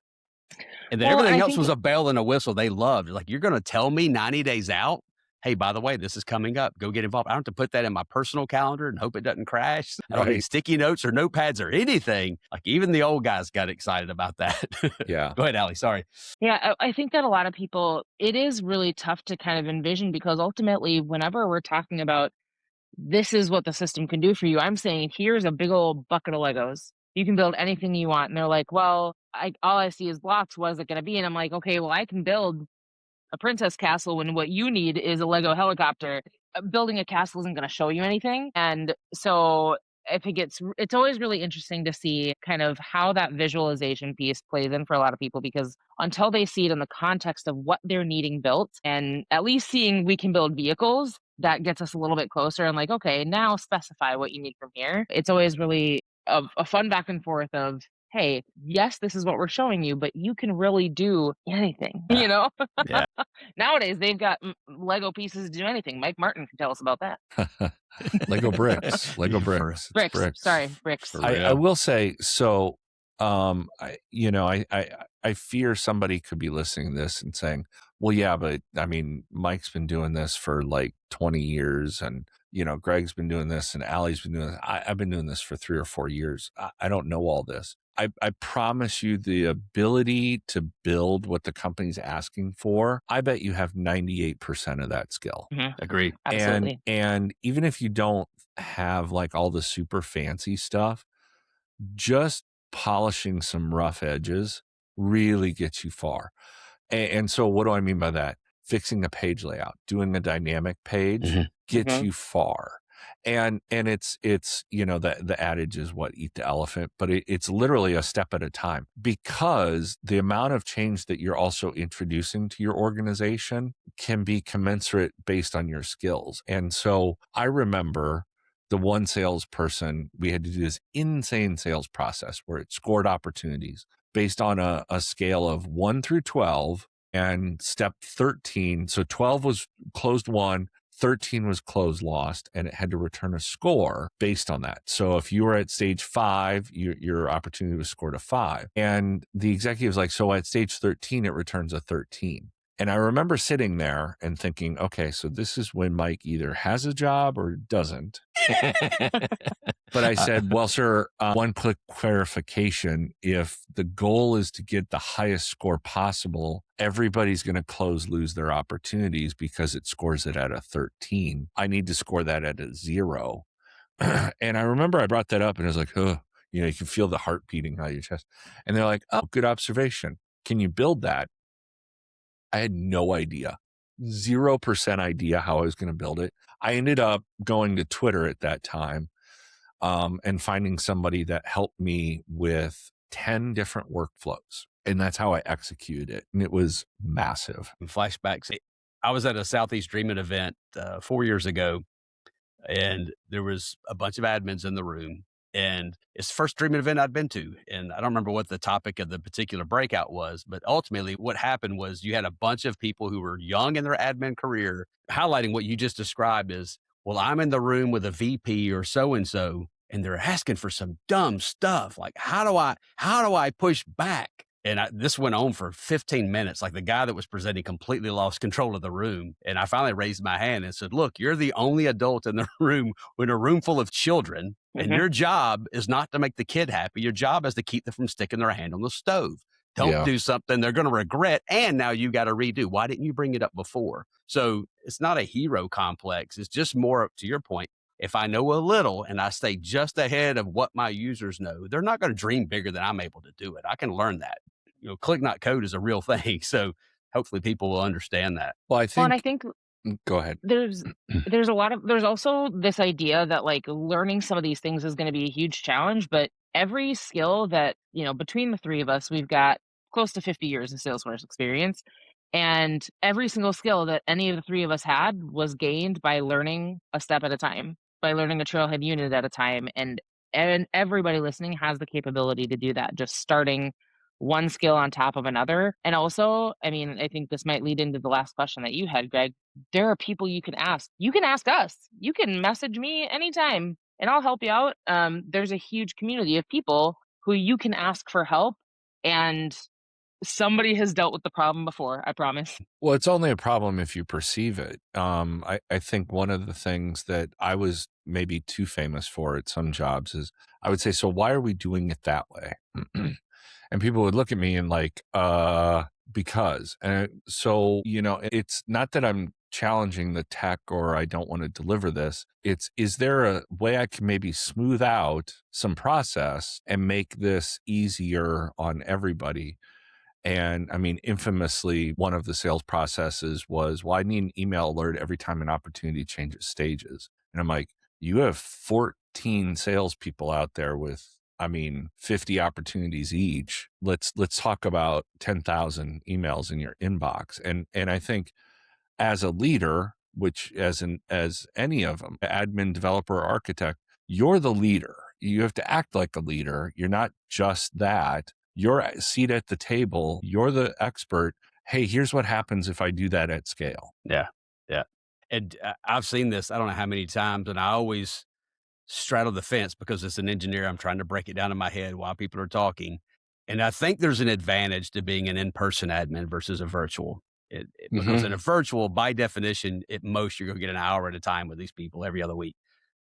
Speaker 1: then everything else was a bell and a whistle they loved. Like, you're going to tell me 90 days out, hey, by the way, this is coming up. Go get involved. I don't have to put that in my personal calendar and hope it doesn't crash. I don't need sticky notes or notepads or anything. Like, even the old guys got excited about that.
Speaker 2: Yeah.
Speaker 1: Go ahead, Allie. Sorry.
Speaker 3: Yeah, I think that a lot of people, it is really tough to kind of envision, because ultimately, whenever we're talking about this is what the system can do for you, I'm saying, here's a big old bucket of Legos. You can build anything you want. And they're like, well, all I see is blocks. What is it going to be? And I'm like, okay, well, I can build a princess castle when what you need is a Lego helicopter. Building a castle isn't going to show you anything. And so it's always really interesting to see kind of how that visualization piece plays in for a lot of people, because until they see it in the context of what they're needing built, and at least seeing we can build vehicles, that gets us a little bit closer and like, okay, now specify what you need from here. It's always really a fun back and forth of, hey, yes, this is what we're showing you, but you can really do anything,
Speaker 1: Yeah.
Speaker 3: you know?
Speaker 1: Yeah.
Speaker 3: Nowadays, they've got Lego pieces to do anything. Mike Martin can tell us about that.
Speaker 2: Lego bricks. Lego bricks. It's
Speaker 3: Bricks. Sorry, bricks.
Speaker 2: I will say, so I fear somebody could be listening to this and saying, well, yeah, but I mean, Mike's been doing this for like 20 years, and Greg's been doing this, and Allie's been doing this. I've been doing this for 3 or 4 years. I don't know all this. I promise you, the ability to build what the company's asking for, I bet you have 98% of that skill.
Speaker 3: Mm-hmm.
Speaker 1: Agree.
Speaker 3: Absolutely.
Speaker 2: And even if you don't have like all the super fancy stuff, just polishing some rough edges really gets you far. And so what do I mean by that? Fixing a page layout, doing a dynamic page gets you far. And it's the adage is what, eat the elephant, but it's literally a step at a time, because the amount of change that you're also introducing to your organization can be commensurate based on your skills. And so I remember the one salesperson, we had to do this insane sales process where it scored opportunities based on a scale of 1 through 12, and step 13. So 12 was closed won, 13 was closed lost, and it had to return a score based on that. So if you were at stage 5, your opportunity was scored a 5. And the executive was like, so at stage 13, it returns a 13. And I remember sitting there and thinking, okay, so this is when Mike either has a job or doesn't. But I said, well, sir, one quick clarification. If the goal is to get the highest score possible, everybody's going to lose their opportunities because it scores it at a 13. I need to score that at a 0. And I remember I brought that up and I was like, oh, you can feel the heart beating out of your chest. And they're like, oh, good observation. Can you build that? I had no idea, 0% idea how I was going to build it. I ended up going to Twitter at that time and finding somebody that helped me with 10 different workflows. And that's how I executed it. And it was massive.
Speaker 1: Flashbacks. I was at a Southeast Dreaming event 4 years ago, and there was a bunch of admins in the room. And it's the first Dreaming event I'd been to. And I don't remember what the topic of the particular breakout was, but ultimately what happened was you had a bunch of people who were young in their admin career highlighting what you just described as, well, I'm in the room with a VP or so-and-so, and they're asking for some dumb stuff. Like, how do I push back? And this went on for 15 minutes. Like, the guy that was presenting completely lost control of the room. And I finally raised my hand and said, look, you're the only adult in the room in a room full of children. And your job is not to make the kid happy. Your job is to keep them from sticking their hand on the stove. Don't do something they're going to regret. And now you got to redo. Why didn't you bring it up before? So it's not a hero complex. It's just more, to your point, if I know a little and I stay just ahead of what my users know, they're not going to dream bigger than I'm able to do it. I can learn that. Click not code is a real thing. So hopefully people will understand that.
Speaker 2: Well,
Speaker 3: and I think
Speaker 2: go ahead.
Speaker 3: There's also this idea that like learning some of these things is going to be a huge challenge, but every skill that, between the three of us, we've got close to 50 years of Salesforce experience. And every single skill that any of the three of us had was gained by learning a step at a time, by learning a trailhead unit at a time. And everybody listening has the capability to do that, just starting one skill on top of another. And also, I mean, I think this might lead into the last question that you had, Greg. There are people you can ask. You can ask us. You can message me anytime and I'll help you out. There's a huge community of people who you can ask for help, and somebody has dealt with the problem before, I promise.
Speaker 2: Well, it's only a problem if you perceive it. I think one of the things that I was maybe too famous for at some jobs is I would say, so why are we doing it that way? And people would look at me and like, because. And so, it's not that I'm challenging the tech or I don't want to deliver this. Is there a way I can maybe smooth out some process and make this easier on everybody? And I mean, infamously, one of the sales processes was, well, I need an email alert every time an opportunity changes stages. And I'm like, you have 14 salespeople out there with, I mean, 50 opportunities each. Let's talk about 10,000 emails in your inbox. And I think as a leader, which as any of them, admin, developer, architect, you're the leader. You have to act like a leader. You're not just that. You're a seat at the table. You're the expert. Hey, here's what happens if I do that at scale.
Speaker 1: Yeah. Yeah. And I've seen this, I don't know how many times, and I always straddle the fence because as an engineer, I'm trying to break it down in my head while people are talking. And I think there's an advantage to being an in-person admin versus a virtual. Because in a virtual, by definition, at most, you're going to get an hour at a time with these people every other week.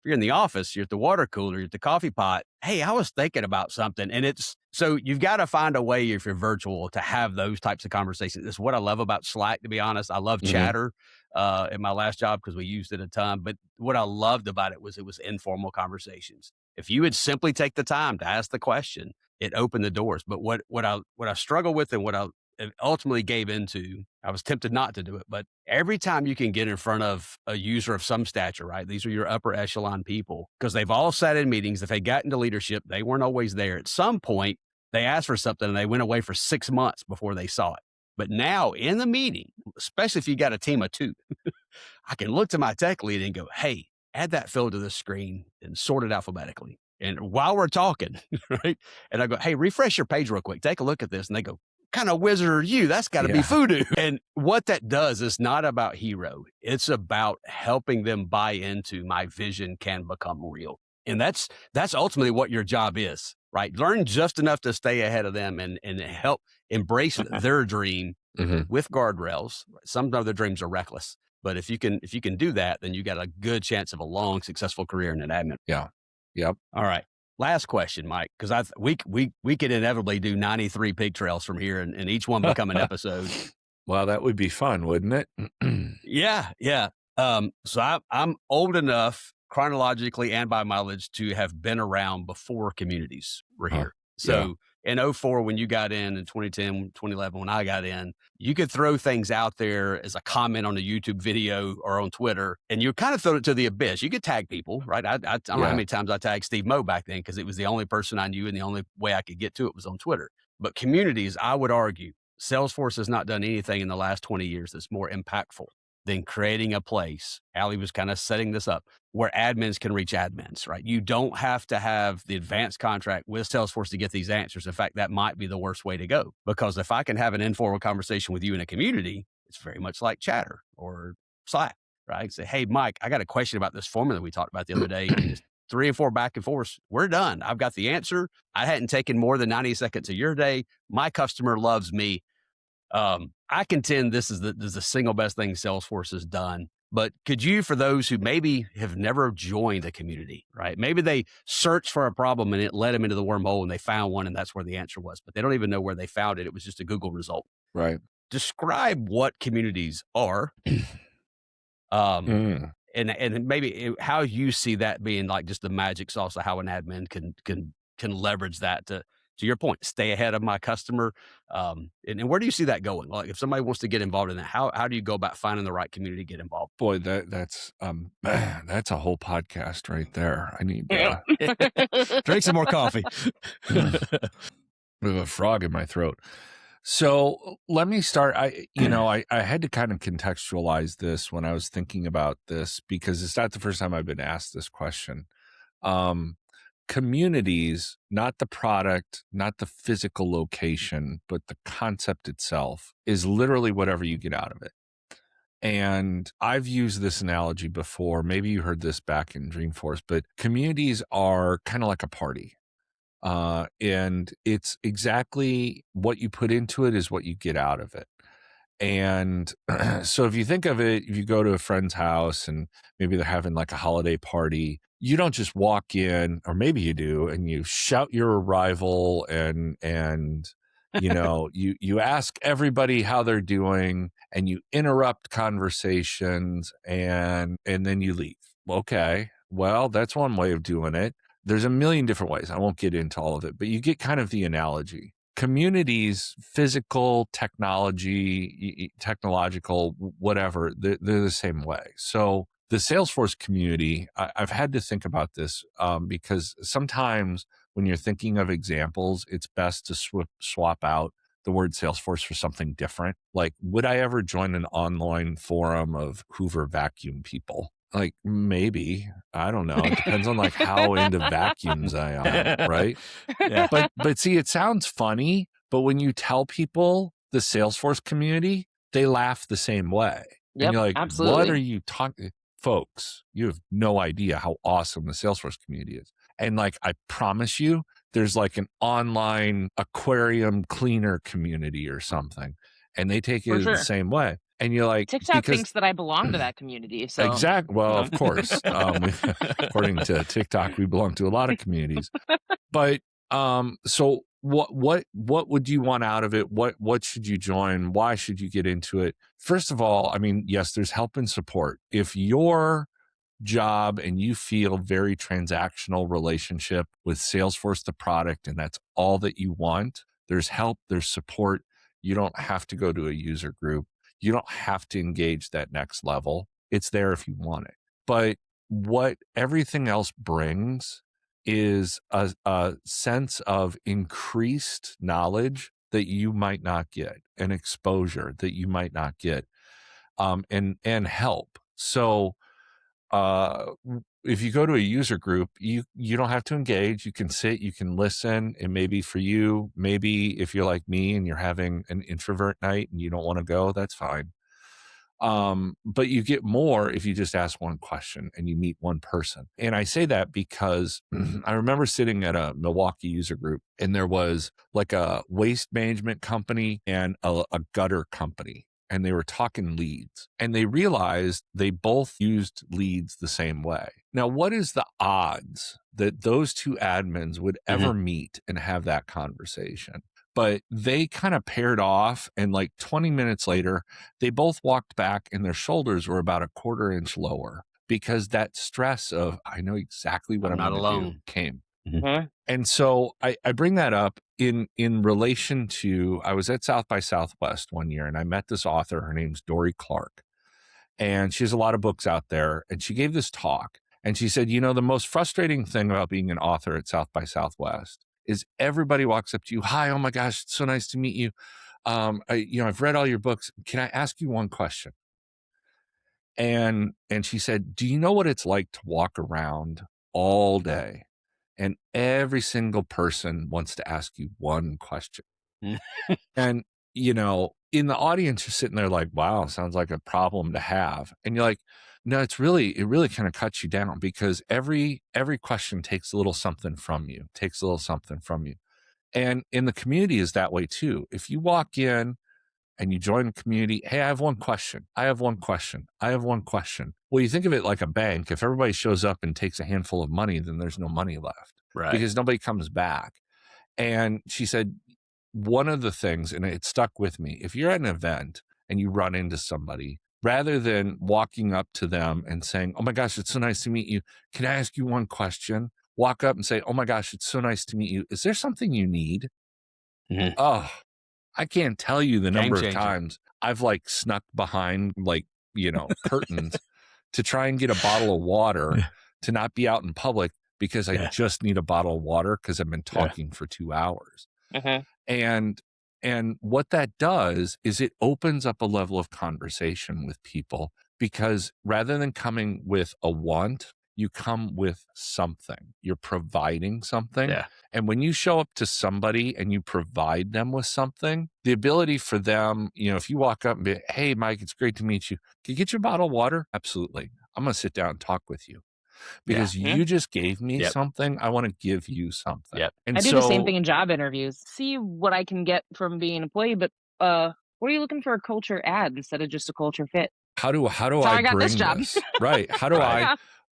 Speaker 1: If you're in the office, you're at the water cooler, you're at the coffee pot. Hey, I was thinking about something. And so you've got to find a way if you're virtual to have those types of conversations. It's what I love about Slack, to be honest. I love Chatter at my last job because we used it a ton. But what I loved about it was informal conversations. If you would simply take the time to ask the question, it opened the doors. But what I struggle with and what I ultimately gave into, I was tempted not to do it, but every time you can get in front of a user of some stature, right? These are your upper echelon people, because they've all sat in meetings. If they got into leadership, they weren't always there. At some point, they asked for something and they went away for 6 months before they saw it. But now in the meeting, especially if you got a team of 2, I can look to my tech lead and go, hey, add that field to the screen and sort it alphabetically. And while we're talking, right? And I go, hey, refresh your page real quick. Take a look at this. And they go, kind of wizard are you? That's got to be voodoo. And what that does is not about hero. It's about helping them buy into my vision can become real. And that's ultimately what your job is, right? Learn just enough to stay ahead of them and help embrace their dream with guardrails. Some of their dreams are reckless, but if you can do that, then you got a good chance of a long, successful career in an admin.
Speaker 2: Yeah. Yep.
Speaker 1: All right. Last question, Mike, because we could inevitably do 93 pig trails from here and each one become an episode.
Speaker 2: Well, that would be fun, wouldn't it?
Speaker 1: Yeah. So I'm old enough chronologically and by mileage to have been around before communities were here. So in 2004, when you got in 2010, 2011, when I got in, you could throw things out there as a comment on a YouTube video or on Twitter, and you kind of throw it to the abyss. You could tag people, right? I don't know how many times I tagged Steve Moe back then because it was the only person I knew and the only way I could get to it was on Twitter. But communities, I would argue, Salesforce has not done anything in the last 20 years that's more impactful than creating a place. Allie was kind of setting this up where admins can reach admins, right? You don't have to have the advanced contract with Salesforce to get these answers. In fact, that might be the worst way to go, because if I can have an informal conversation with you in a community, it's very much like Chatter or Slack, right? Say, hey, Mike, I got a question about this formula we talked about the other day. And 3 and 4 back and forth. We're done. I've got the answer. I hadn't taken more than 90 seconds of your day. My customer loves me. I contend this is the single best thing Salesforce has done. But could you, for those who maybe have never joined a community, right? Maybe they searched for a problem and it led them into the wormhole and they found one and that's where the answer was, but they don't even know where they found it. It was just a Google result.
Speaker 2: Right.
Speaker 1: Describe what communities are. And maybe how you see that being like just the magic sauce of how an admin can leverage that to your point, stay ahead of my customer. And where do you see that going? Like if somebody wants to get involved in that, how do you go about finding the right community to get involved?
Speaker 2: Boy, that's a whole podcast right there. I need
Speaker 1: drink some more coffee.
Speaker 2: With a frog in my throat. So let me start. I had to kind of contextualize this when I was thinking about this, because it's not the first time I've been asked this question. Communities, not the product, not the physical location, but the concept itself is literally whatever you get out of it. And I've used this analogy before. Maybe you heard this back in Dreamforce, but communities are kind of like a party. And it's exactly what you put into it is what you get out of it. And so if you think of it, if you go to a friend's house and maybe they're having like a holiday party, you don't just walk in, or maybe you do, and you shout your arrival and you ask everybody how they're doing and you interrupt conversations and then you leave. Okay, well, that's one way of doing it. There's a million different ways. I won't get into all of it, but you get kind of the analogy. communities, physical, technological, whatever, they're the same way. So the Salesforce community, I've had to think about this because sometimes when you're thinking of examples, it's best to swap out the word Salesforce for something different. Like, would I ever join an online forum of Hoover vacuum people? Like, maybe. I don't know. It depends on like how into vacuums I am, right?
Speaker 1: Yeah.
Speaker 2: But see, it sounds funny, but when you tell people the Salesforce community, they laugh the same way.
Speaker 3: Yep,
Speaker 2: And you're like,
Speaker 3: absolutely.
Speaker 2: what are you talking? Folks, you have no idea how awesome the Salesforce community is. And like, I promise you, there's like an online aquarium cleaner community or something, and they take it the same way. And you're like,
Speaker 3: TikTok thinks that I belong to that community. So
Speaker 2: exactly. Well, of course, according to TikTok, we belong to a lot of communities. But so what would you want out of it? What should you join? Why should you get into it? First of all, I mean, yes, there's help and support. If your job and you feel very transactional relationship with Salesforce, the product, and that's all that you want, there's help, there's support. You don't have to go to a user group. You don't have to engage that next level. It's there if you want it. But what everything else brings is a sense of increased knowledge that you might not get, an exposure that you might not get, and help. So if you go to a user group, you don't have to engage. You can sit, you can listen. And maybe for you, maybe if you're like me and you're having an introvert night and you don't want to go, that's fine. But you get more if you just ask one question and you meet one person. And I say that because I remember sitting at a Milwaukee user group, and there was like a waste management company and a gutter company. And they were talking leads, and they realized they both used leads the same way. Now, what is the odds that those two admins would ever meet and have that conversation? But they kind of paired off, and like 20 minutes later, they both walked back and their shoulders were about a quarter inch lower, because that stress of, I know exactly what I'm
Speaker 1: not
Speaker 2: going
Speaker 1: alone
Speaker 2: to do came.
Speaker 3: Mhm.
Speaker 2: And so I bring that up in relation to, I was at South by Southwest one year, and I met this author. Her name's Dory Clark, and she has a lot of books out there. And she gave this talk, and she said, you know, the most frustrating thing about being an author at South by Southwest is everybody walks up to you. Hi, oh my gosh, it's so nice to meet you. I've read all your books. Can I ask you one question? And she said, do you know what it's like to walk around all day and every single person wants to ask you one question? And, you know, in the audience, you're sitting there like, wow, sounds like a problem to have. And you're like, no, it really kind of cuts you down, because every question takes a little something from you, And in the community is that way too. If you walk in and you join a community, hey, I have one question. Well, you think of it like a bank. If everybody shows up and takes a handful of money, then there's no money left,
Speaker 1: right?
Speaker 2: Because nobody comes back. And she said, one of the things, and it stuck with me, if you're at an event and you run into somebody, rather than walking up to them and saying, oh my gosh, it's so nice to meet you, can I ask you one question? Walk up and say, oh my gosh, it's so nice to meet you. Is there something you need? Oh, I can't tell you the number of times I've like snuck behind like, you know, curtains to try and get a bottle of water to not be out in public, because I just need a bottle of water because I've been talking for 2 hours. And what that does is it opens up a level of conversation with people, because rather than coming with a want, you come with something. You're providing something. And when you show up to somebody and you provide them with something, the ability for them, you know, if you walk up and be, hey, Mike, it's great to meet you. Can you get you a bottle of water? Absolutely. I'm going to sit down and talk with you, because you just gave me something. I want to give you something. And
Speaker 3: I do the same thing in job interviews. See what I can get from being an employee, but what are you looking for a culture add instead of just a culture fit?
Speaker 2: How do I
Speaker 3: got
Speaker 2: bring
Speaker 3: this job.
Speaker 2: Right. How do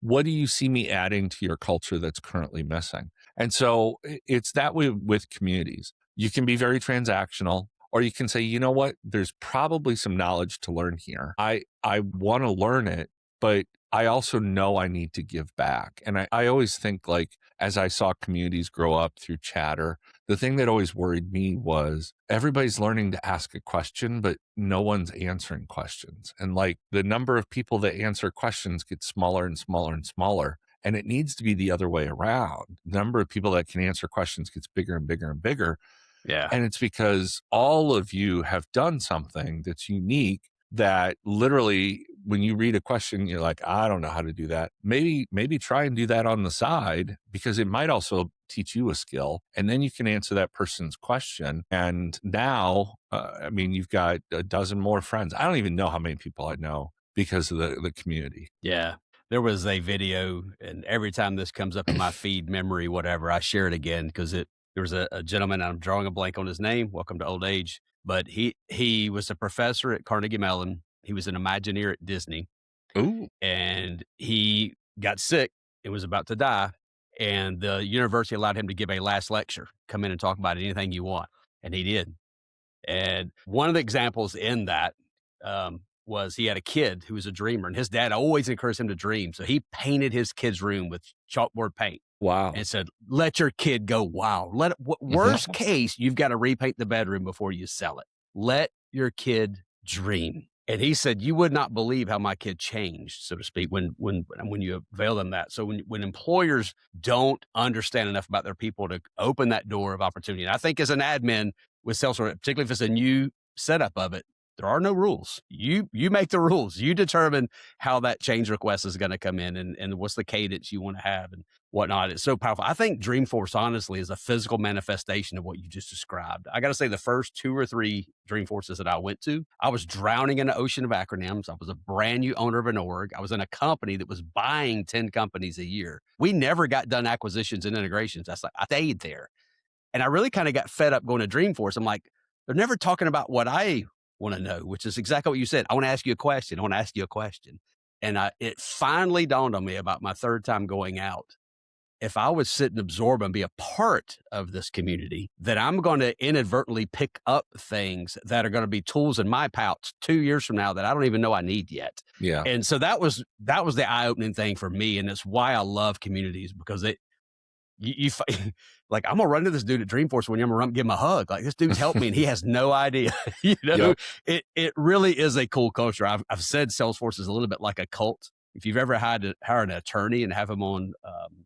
Speaker 2: what do you see me adding to your culture that's currently missing? And so it's that way with communities. You can be very transactional, or you can say, you know what, there's probably some knowledge to learn here. I want to learn it, but I also know I need to give back. And I always think, like, as I saw communities grow up through Chatter, the thing that always worried me was everybody's learning to ask a question, but no one's answering questions. And like the number of people that answer questions gets smaller and smaller and smaller. And it needs to be the other way around. The number of people that can answer questions gets bigger and bigger and bigger.
Speaker 1: Yeah.
Speaker 2: And it's because all of you have done something that's unique, that literally when you read a question, you're like, I don't know how to do that. Maybe try and do that on the side, because it might also teach you a skill, and then you can answer that person's question. And now, I mean, you've got a dozen more friends. I don't even know how many people I know because of the community.
Speaker 1: Yeah. There was a video, and every time this comes up in my feed, memory, whatever, I share it again, because there was a gentleman, I'm drawing a blank on his name, welcome to old age, but he was a professor at Carnegie Mellon. He was an Imagineer at Disney.
Speaker 2: Ooh.
Speaker 1: And he got sick and was about to die. And the university allowed him to give a last lecture, come in and talk about anything you want. And he did. And one of the examples in that was he had a kid who was a dreamer, and his dad always encouraged him to dream. So he painted his kid's room with chalkboard paint.
Speaker 2: Wow.
Speaker 1: And said, let your kid go wild. Worst case, you've got to repaint the bedroom before you sell it. Let your kid dream. And he said, you would not believe how my kid changed, so to speak, when you avail them that. So when employers don't understand enough about their people to open that door of opportunity, and I think as an admin with Salesforce, particularly if it's a new setup of it, there are no rules. You make the rules. You determine how that change request is going to come in, and what's the cadence you want to have and whatnot. It's so powerful. I think Dreamforce, honestly, is a physical manifestation of what you just described. I got to say, the first 2 or 3 Dreamforces that I went to, I was drowning in an ocean of acronyms. I was a brand new owner of an org. I was in a company that was buying 10 companies a year. We never got done acquisitions and integrations. I stayed there. And I really kind of got fed up going to Dreamforce. I'm like, they're never talking about what I want to know, which is exactly what you said. I want to ask you a question. I want to ask you a question. And it finally dawned on me about my 3rd time going out. If I would sit and absorb and be a part of this community, that I'm going to inadvertently pick up things that are going to be tools in my pouch 2 years from now that I don't even know I need yet.
Speaker 2: Yeah.
Speaker 1: And so that was the eye-opening thing for me. And it's why I love communities, because you like, I'm gonna run to this dude at Dreamforce when I'm gonna give him a hug. Like, this dude's helped me and he has no idea.
Speaker 2: Yep.
Speaker 1: It really is a cool culture. I've said Salesforce is a little bit like a cult. If you've ever had to hire an attorney and have him on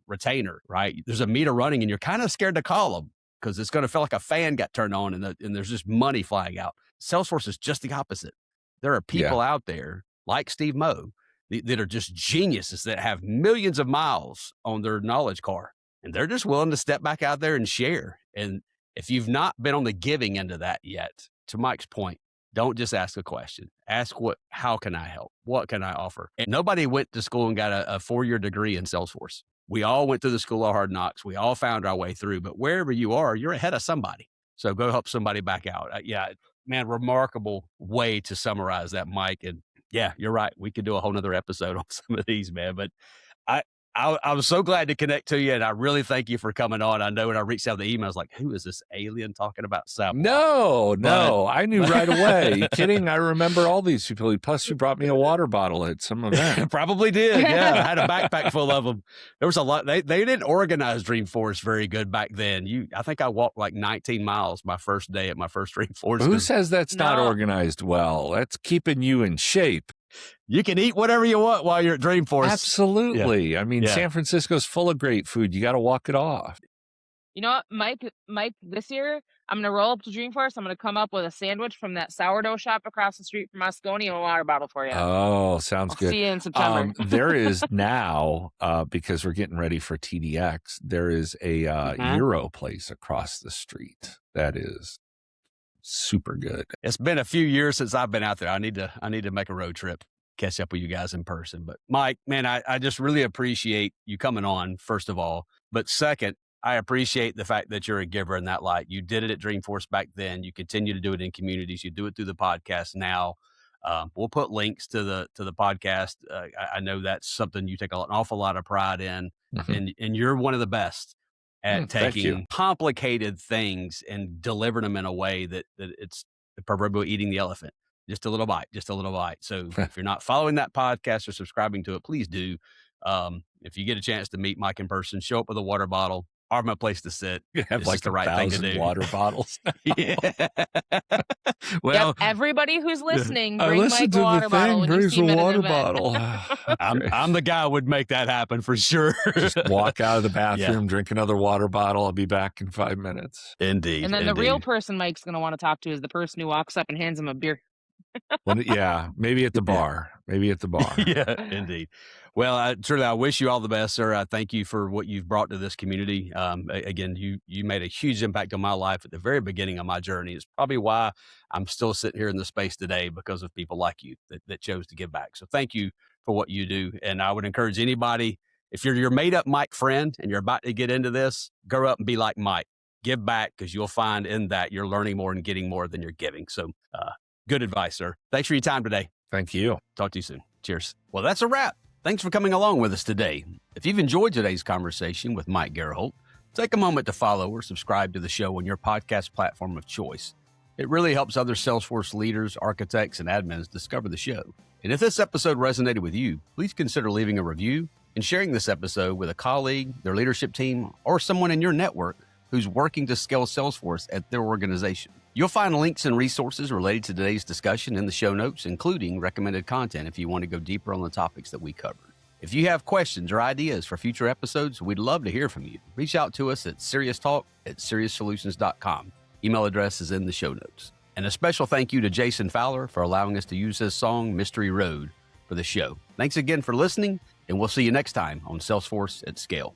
Speaker 1: retainer, right? There's a meter running and you're kind of scared to call him because it's going to feel like a fan got turned on and there's just money flying out. Salesforce is just the opposite. There are people out there like Steve Moe that are just geniuses that have millions of miles on their knowledge car. And they're just willing to step back out there and share. And if you've not been on the giving end of that yet, to Mike's point, don't just ask a question. Ask how can I help? What can I offer? And nobody went to school and got a 4-year degree in Salesforce. We all went through the school of hard knocks. We all found our way through, but wherever you are, you're ahead of somebody. So go help somebody back out. Man, remarkable way to summarize that, Mike. And yeah, you're right. We could do a whole nother episode on some of these, man. But I was so glad to connect to you, and I really thank you for coming on. I know when I reached out the email, I was like, who is this alien talking about SABWA?
Speaker 2: No, I knew right away. You kidding? I remember all these people. Plus, you brought me a water bottle at some event.
Speaker 1: Probably did, yeah. I had a backpack full of them. There was a lot. They didn't organize Dreamforce very good back then. I think I walked like 19 miles my first day at my first Dreamforce.
Speaker 2: Who says that's not organized well? That's keeping you in shape.
Speaker 1: You can eat whatever you want while you're at Dreamforce.
Speaker 2: Absolutely. Yeah. I mean, San Francisco's full of great food. You got to walk it off.
Speaker 3: You know what, Mike, this year, I'm going to roll up to Dreamforce. I'm going to come up with a sandwich from that sourdough shop across the street from Moscone and a water bottle for you.
Speaker 2: Oh, sounds good.
Speaker 3: See you in September.
Speaker 2: There is now, because we're getting ready for TDX, there is a Euro place across the street that is super good.
Speaker 1: It's been a few years since I've been out there. I need to make a road trip, catch up with you guys in person. But Mike, man, I just really appreciate you coming on, first of all. But second, I appreciate the fact that you're a giver in that light. You did it at Dreamforce back then. You continue to do it in communities. You do it through the podcast now. We'll put links to the podcast. I know that's something you take an awful lot of pride in, and you're one of the best at taking complicated things and delivering them in a way that it's the proverbial eating the elephant. Just a little bite, just a little bite. So if you're not following that podcast or subscribing to it, please do. If you get a chance to meet Mike in person, show up with a water bottle. Arm a place to sit.
Speaker 2: You have
Speaker 1: It's
Speaker 2: like
Speaker 1: just the right thing to
Speaker 2: 1,000
Speaker 1: do.
Speaker 2: water bottles.
Speaker 1: Yeah. Well,
Speaker 3: Yep, everybody who's listening,
Speaker 2: I
Speaker 3: bring
Speaker 2: listened
Speaker 3: Mike
Speaker 2: to
Speaker 3: a water
Speaker 2: the
Speaker 3: bottle
Speaker 2: thing.
Speaker 3: when you
Speaker 2: Brings
Speaker 3: see
Speaker 2: a
Speaker 3: him at an
Speaker 2: water
Speaker 3: event.
Speaker 2: bottle.
Speaker 1: I'm the guy who would make that happen for sure.
Speaker 2: Just walk out of the bathroom, drink another water bottle. I'll be back in 5 minutes.
Speaker 1: Indeed.
Speaker 3: And then
Speaker 1: indeed.
Speaker 3: the real person Mike's going to want to talk to is the person who walks up and hands him a beer.
Speaker 2: Yeah, maybe at the bar. Maybe at the bar.
Speaker 1: Yeah, indeed. Well, truly, I wish you all the best, sir. I thank you for what you've brought to this community. Again, you made a huge impact on my life at the very beginning of my journey. It's probably why I'm still sitting here in the space today, because of people like you that chose to give back. So thank you for what you do. And I would encourage anybody, if you're your made up Mike friend and you're about to get into this, grow up and be like Mike. Give back, because you'll find in that you're learning more and getting more than you're giving. So good advice, sir. Thanks for your time today.
Speaker 2: Thank you.
Speaker 1: Talk to you soon. Cheers. Well, that's a wrap. Thanks for coming along with us today. If you've enjoyed today's conversation with Mike Gerholdt, take a moment to follow or subscribe to the show on your podcast platform of choice. It really helps other Salesforce leaders, architects, and admins discover the show. And if this episode resonated with you, please consider leaving a review and sharing this episode with a colleague, their leadership team, or someone in your network who's working to scale Salesforce at their organization. You'll find links and resources related to today's discussion in the show notes, including recommended content if you want to go deeper on the topics that we covered. If you have questions or ideas for future episodes, we'd love to hear from you. Reach out to us at serioustalk@serioussolutions.com. Email address is in the show notes. And a special thank you to Jason Fowler for allowing us to use his song, Mystery Road, for the show. Thanks again for listening, and we'll see you next time on Salesforce at Scale.